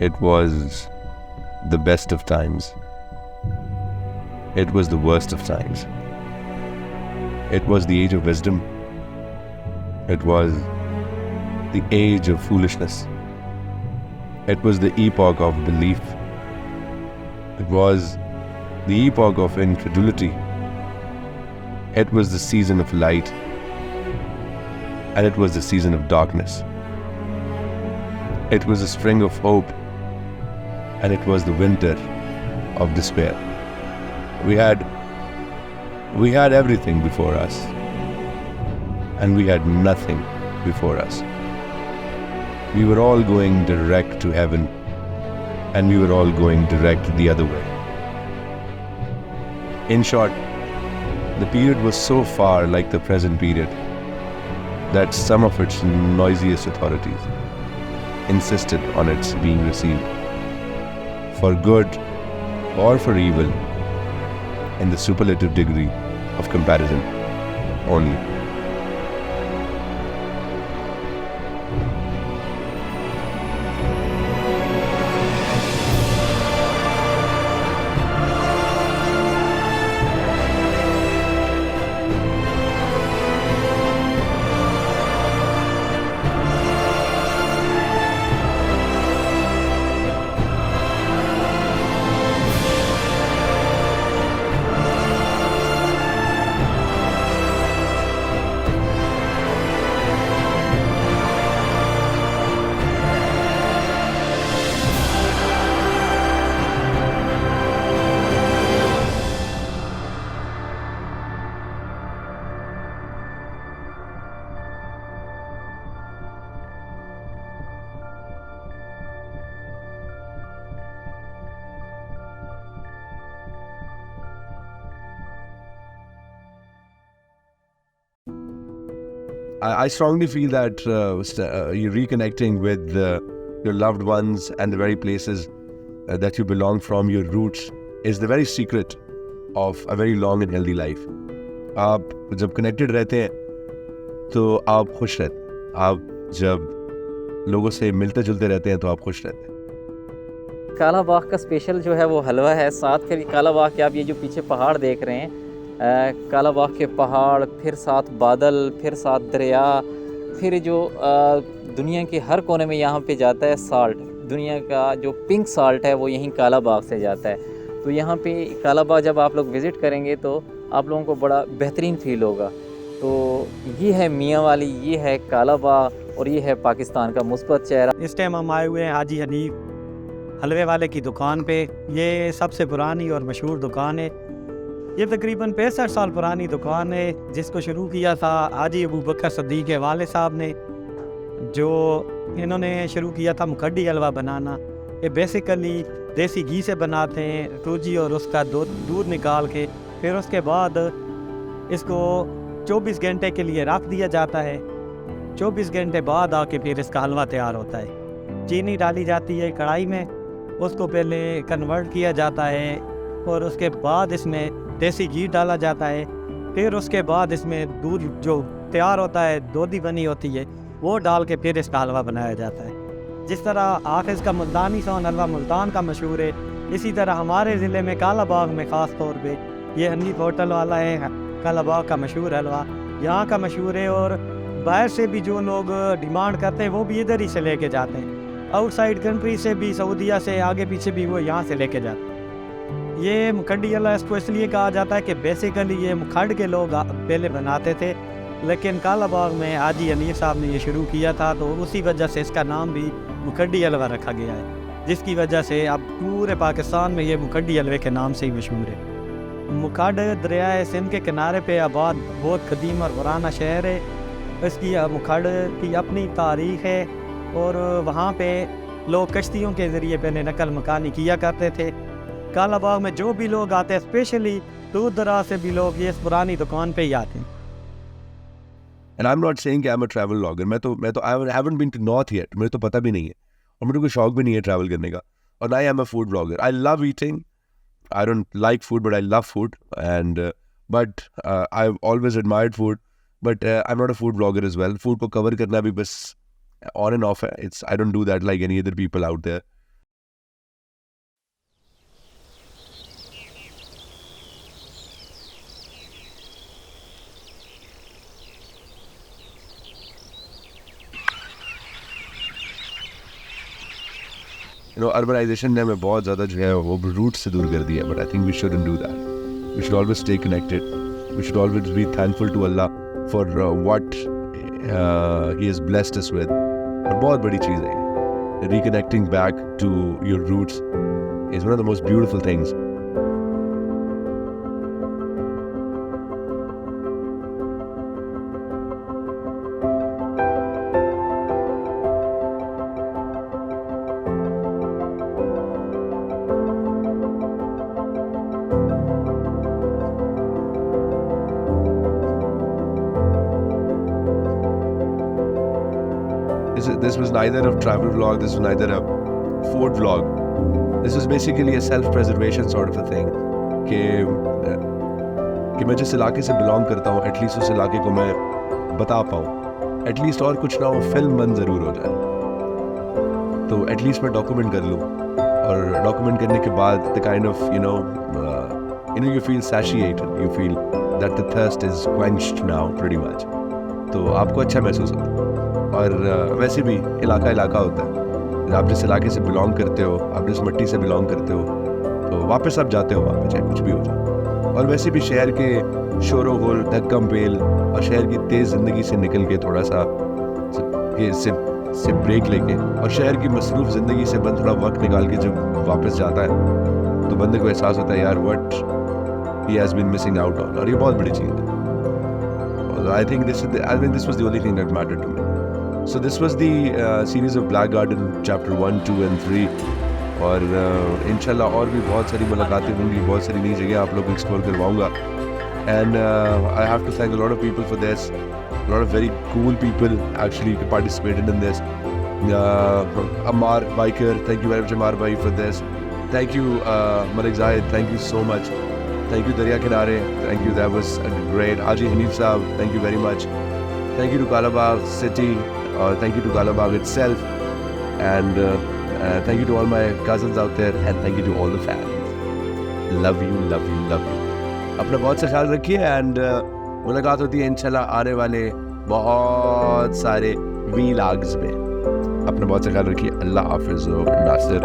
It was the best of times. It was the worst of times. It was the age of wisdom. It was the age of foolishness. It was the epoch of belief. It was the epoch of incredulity. It was the season of light. And it was the season of darkness. It was the spring of hope. And it was the winter of despair. We had everything before us. And we had nothing before us. We were all going direct to heaven, and we were all going direct the other way. In short, the period was so far like the present period that some of its noisiest authorities insisted on its being received, for good or for evil, in the superlative degree of comparison only. I strongly feel that you're reconnecting with your loved ones and the very places that you belong from, your roots, is the very secret of a very long and healthy life. आप जब connected रहते हैं तो आप खुश रहते हैं. आप जब लोगों से मिलते जुलते रहते हैं तो आप खुश रहते हैं. कालाबाग का स्पेशल जो है वो हलवा है. साथ फिर कालाबाग के आप ये जो पीछे पहाड़ देख रहे हैं, कालाबाग के पहाड़, फिर साथ बादल, फिर साथ दरिया, फिर जो दुनिया के हर कोने में यहाँ पे जाता है साल्ट. दुनिया का जो पिंक साल्ट है वो यहीं कालाबाग से जाता है. तो यहाँ पे कालाबाग जब आप लोग विज़िट करेंगे तो आप लोगों को बड़ा बेहतरीन फ़ील होगा. तो ये है मियाँ वाली, ये है कालाबाग और ये है पाकिस्तान का मुस्बत चेहरा. इस टाइम हम आए हुए हैं हाजी हनीफ हलवे वाले की दुकान पे. ये सबसे पुरानी और मशहूर दुकान है. ये तकरीबन 65 साल पुरानी दुकान है, जिसको शुरू किया था हाजी अबू बकर सद्दीक के वाले साहब ने, जो इन्होंने शुरू किया था मुकड्डी हलवा बनाना. ये बेसिकली देसी घी से बनाते हैं, सूजी और उसका दूध निकाल के, फिर उसके बाद इसको 24 घंटे के लिए रख दिया जाता है. 24 घंटे बाद आके फिर इसका हलवा तैयार होता है. चीनी डाली जाती है कढ़ाई में, उसको पहले कन्वर्ट किया जाता है और उसके बाद इसमें देसी घी डाला जाता है. फिर उसके बाद इसमें दूध जो तैयार होता है, दूधी बनी होती है, वो डाल के फिर इसका हलवा बनाया जाता है. जिस तरह आखिर का मुल्तानी सोन हलवा मुल्तान का मशहूर है, इसी तरह हमारे ज़िले में कालाबाग में ख़ास तौर पे ये हनीफ होटल वाला है कालाबाग का मशहूर हलवा, यहाँ का मशहूर है. और बाहर से भी जो लोग डिमांड करते हैं वो भी इधर ही से लेके जाते हैं. आउटसाइड कंट्री से भी, सऊदीया से, आगे पीछे भी वो यहाँ से लेके जाते हैं. ये मुखड्डी हलवा इसको इसलिए कहा जाता है कि बेसिकली ये मुखड़ के लोग पहले बनाते थे, लेकिन कालाबाग में हाजी हनीफ साहब ने ये शुरू किया था, तो उसी वजह से इसका नाम भी मुखड्डी हलवा रखा गया है, जिसकी वजह से अब पूरे पाकिस्तान में ये मुखड्डी हलवे के नाम से ही मशहूर है. मुखड़ दरियाए सिंध के किनारे पे आबाद बहुत कदीम और पुराना शहर है. इसकी मुखड़ की अपनी तारीख़ है और वहाँ पे लोग कश्तियों के ज़रिए पहले नकल मकानी किया करते थे. कालाबाग में जो भी लोग आते हैं, स्पेशली दूर दराज से भी लोग ये इस पुरानी दुकान पे ही आते हैं. And I'm not saying कि I'm a travel vlogger. मैं तो I haven't been to North yet. मुझे तो पता भी नहीं है और मुझे कोई शौक भी नहीं है ट्रैवल करने का. और ना ही I'm a food vlogger. I love eating. I don't like food, but I love food. And but I've always admired food. But I'm not a food vlogger as well. Food को cover करना भी बस on and off है. I don't do that like any other people out there. Urbanisation ने हमें बहुत ज़्यादा जो है वो रूट से दूर कर दिया, but I think we shouldn't do that. We should always stay connected. We should always be thankful to Allah for what he has blessed us with. और बहुत बड़ी चीज़ है reconnecting back to your roots is one of the most beautiful things. This was neither a travel vlog, this was neither a food vlog. This was basically a self-preservation sort of a thing. कि मैं जिस इलाके से belong करता हूँ, at least उस इलाके को मैं बता पाऊँ. एटलीस्ट और कुछ ना हो, फिल्म बन ज़रूर हो जाए, तो एटलीस्ट मैं डॉक्यूमेंट कर लूँ. और डॉक्यूमेंट करने के बाद the kind of you feel satiated, you feel that the thirst is quenched now pretty much. तो आपको अच्छा महसूस होता है. और वैसे भी इलाका होता है. आप जिस इलाके से बिलोंग करते हो, आप जिस मिट्टी से बिलोंग करते हो, तो वापस आप जाते हो वहाँ पे, चाहे कुछ भी हो जाए. और वैसे भी शहर के शोरो होल, धक्कम पेल और शहर की तेज़ ज़िंदगी से निकल के थोड़ा सा से ब्रेक लेके और शहर की मसरूफ़ ज़िंदगी से बंद थोड़ा वक्त निकाल के जब वापस जाता है, तो बंदे को एहसास होता है यार what he has been missing out on. और ये बहुत बड़ी चीज़ है. I think this was the only thing that mattered to me. So this was the series of Black Garden chapter 1, 2 and 3. और इंशाल्लाह और भी बहुत सारी मुलाकातें होंगी, बहुत सारी नई जगह आप लोग को एक्सप्लोर करवाऊंगा. And I have to thank a lot of people for this. A lot of very cool people actually participated in this. Ammar Biker, thank you very much Ammar Bhai for this. Thank you Malik Zahid, thank you so much. Thank you Darya Kinare, thank you, that was great. Haji Hanif Saab, thank you very much. Thank you to Kalabagh city, thank you to Kalabagh itself, and thank you to all my cousins out there, and thank you to all the fans. Love you, love you, love you. अपना बहुत सा ख्याल रखिए, and मुलाकात होती है इंशाल्लाह आने वाले बहुत सारे व्लॉग्स में. अपना बहुत सा ख्याल रखिए. अल्लाह हाफिज़. नासिर.